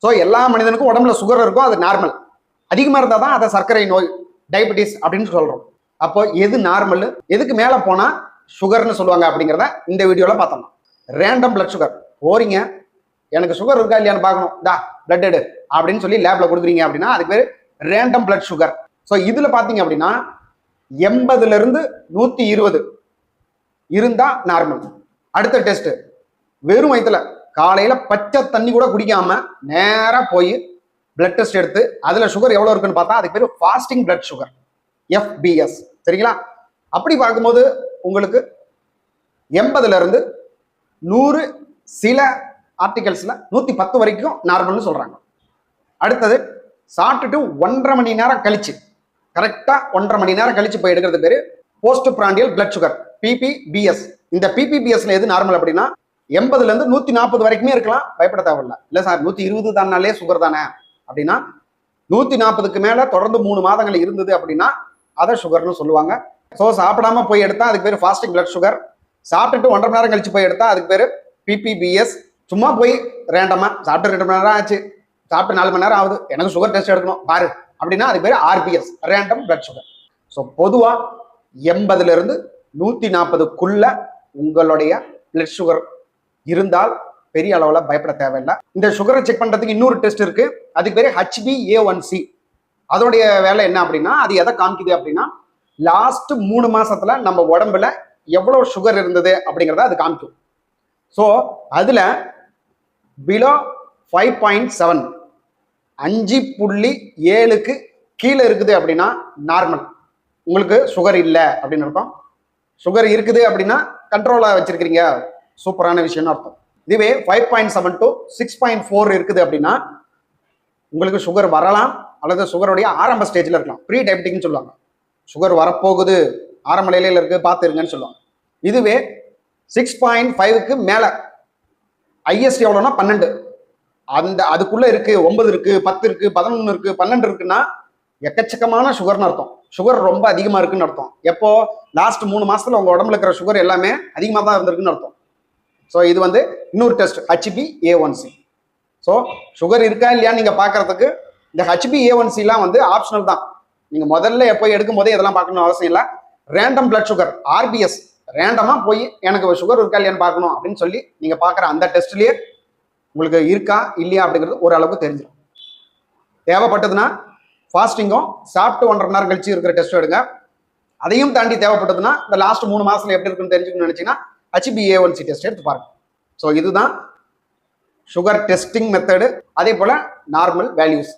So எல்லா மனிதனுக்கும் உடம்புல சுகர் இருக்கும், அது நார்மல். அதிகமாக இருந்தால் தான் அதை சர்க்கரை நோய், டயபெட்டிஸ் அப்படின்னு சொல்கிறோம். அப்போ எது நார்மல், எதுக்கு மேலே போனால் சுகர்னு சொல்லுவாங்க அப்படிங்கிறத இந்த வீடியோவில் பார்த்தோம். ரேண்டம் பிளட் சுகர் போறீங்க, எனக்கு சுகர் இருக்கா இல்லையான்னு பார்க்கணும், பிளட் எடு அப்படின்னு சொல்லி லேப்ல கொடுக்குறீங்க அப்படின்னா அதுக்கு பேர் ரேண்டம் பிளட் சுகர். ஸோ இதுல பாத்தீங்க அப்படின்னா 80ல இருந்து 120 இருந்தா நார்மல். அடுத்த டெஸ்ட், வெறும் வயிற்றுல காலையில பச்சை தண்ணி கூட குடிக்காம நேரா போய் பிளட் டெஸ்ட் எடுத்து அதுல சுகர் எவ்வளவு இருக்குன்னு பார்த்தா அதுக்கு பேர் ஃபாஸ்டிங் பிளட் சுகர், FBS. சரிங்களா? அப்படி பார்க்கும்போது உங்களுக்கு 80ல இருந்து 100, சில ஆர்டிகல்ஸ்ல 110 வரைக்கும் நார்மல்னு சொல்றாங்க. அடுத்தது சாப்பிட்டுட்டு 1.5 மணி நேரம் கழிச்சு, கரெக்டா 1.5 மணி நேரம் கழிச்சு போய் எடுக்கிறது பேரு post prandial blood sugar, PPBS. இந்த PPBSல எது நார்மல் அப்படின்னா 80ல இருந்து 140 வரைக்குமே இருக்கலாம், பயப்பட தேவையில்லை. இல்ல சார் 120 தானாலே சுகர் தானே அப்படின்னா 140க்கு மேல தொடர்ந்து 3 மாதங்கள் இருந்தது அப்படின்னா அதை சுகர்னு சொல்லுவாங்க. ஸோ சாப்பிடாம போய் எடுத்தா அதுக்கு பேர் ஃபாஸ்டிங் பிளட் சுகர். சாப்பிட்டுட்டு 1.5 மணி நேரம் கழிச்சு போய் எடுத்தா அதுக்கு பேர் PPBS. சும்மா போய் ரேண்டமா சாப்பிட்டு 2 மணி நேரம் ஆச்சு, சாப்பிட்டு 4 மணி நேரம் ஆகுது, எனக்கு சுகர் டெஸ்ட் எடுக்கணும் பாரு அப்படின்னா அதுக்கு பேர் RBS, random blood sugar. So பொதுவா 80ல இருந்து 140க்குள்ள உங்களுடைய பிளட் சுகர் இருந்தால் பெரிய அளவுல பயப்பட தேவையில்லை. இந்த சுகரை செக் பண்றதுக்கு இன்னொரு டெஸ்ட் இருக்கு, அதுக்கு பேரு HbA1c. அதோடைய வேலை என்ன அப்படின்னா அது எதை காமிக்குது அப்படின்னா லாஸ்ட் 3 மாசத்துல நம்ம உடம்புல எவ்வளவு சுகர் இருந்தது அப்படிங்கிறத அது காமிக்கும். ஸோ அதுல பிலோ 5.7, 5.7க்கு கீழே இருக்குது அப்படின்னா நார்மல், உங்களுக்கு சுகர் இல்லை அப்படின்னு அர்த்தம். சுகர் இருக்குது அப்படின்னா கண்ட்ரோலா வச்சிருக்கிறீங்க, சூப்பரான விஷயம்னு அர்த்தம். இதுவே 5.7 to 6.4 இருக்குது அப்படின்னா உங்களுக்கு சுகர் வரலாம், அல்லது சுகருடைய ஆரம்ப ஸ்டேஜ்ல இருக்கலாம், ப்ரீ டயபெட்டிக்னு சொல்லுவாங்க. சுகர் வரப்போகுது, ஆரம்ப நிலையில இருக்கு, பார்த்துருங்கன்னு சொல்லுவாங்க. இதுவே 6.5க்கு மேல, ஹையஸ்ட் எவ்வளோனா 12, அந்த அதுக்குள்ள இருக்கு, 9 இருக்கு, 10 இருக்கு, 11 இருக்கு, 12 இருக்குன்னா எக்கச்சக்கமான சுகர்னு அர்த்தம். சுகர் ரொம்ப அதிகமா இருக்குன்னு அர்த்தம். எப்போ லாஸ்ட் 3 மாசத்துல உங்க உடம்புல இருக்கிற சுகர் எல்லாமே அதிகமா தான் இருந்திருக்குன்னு அர்த்தம். ஸோ இது வந்து இன்னொரு டெஸ்ட், HbA1c. ஸோ சுகர் இருக்கா இல்லையான்னு நீங்க பாக்குறதுக்கு இந்த HbA1c வந்து ஆப்ஷனல் தான். நீங்க முதல்ல எப்போ எடுக்கும் போதே இதெல்லாம் பார்க்கணும் அவசியம் இல்லை. ரேண்டம் பிளட் சுகர், RBS, ரேண்டமா போய் எனக்கு சுகர் இருக்கா இல்லையான்னு பார்க்கணும் அப்படின்னு சொல்லி நீங்க பாக்குற அந்த டெஸ்ட்லயே உங்களுக்கு இருக்கா இல்லையா அப்படிங்கிறது ஓரளவுக்கு தெரிஞ்சிடும். தேவைப்பட்டதுன்னா ஃபாஸ்டிங்கும் சாப்பிட்டு 1.5 மணி நேரம் கழிச்சு இருக்கிற டெஸ்ட் எடுங்க. அதையும் தாண்டி தேவைப்பட்டதுன்னா இந்த லாஸ்ட் 3 மாசத்துல எப்படி இருக்குன்னு தெரிஞ்சுக்கணும்னு நினைச்சீங்கன்னா HbA1c டெஸ்ட் எடுத்து பாருங்க. ஸோ இதுதான் சுகர் டெஸ்டிங் மெத்தடு. அதே போல நார்மல் வேல்யூஸ்.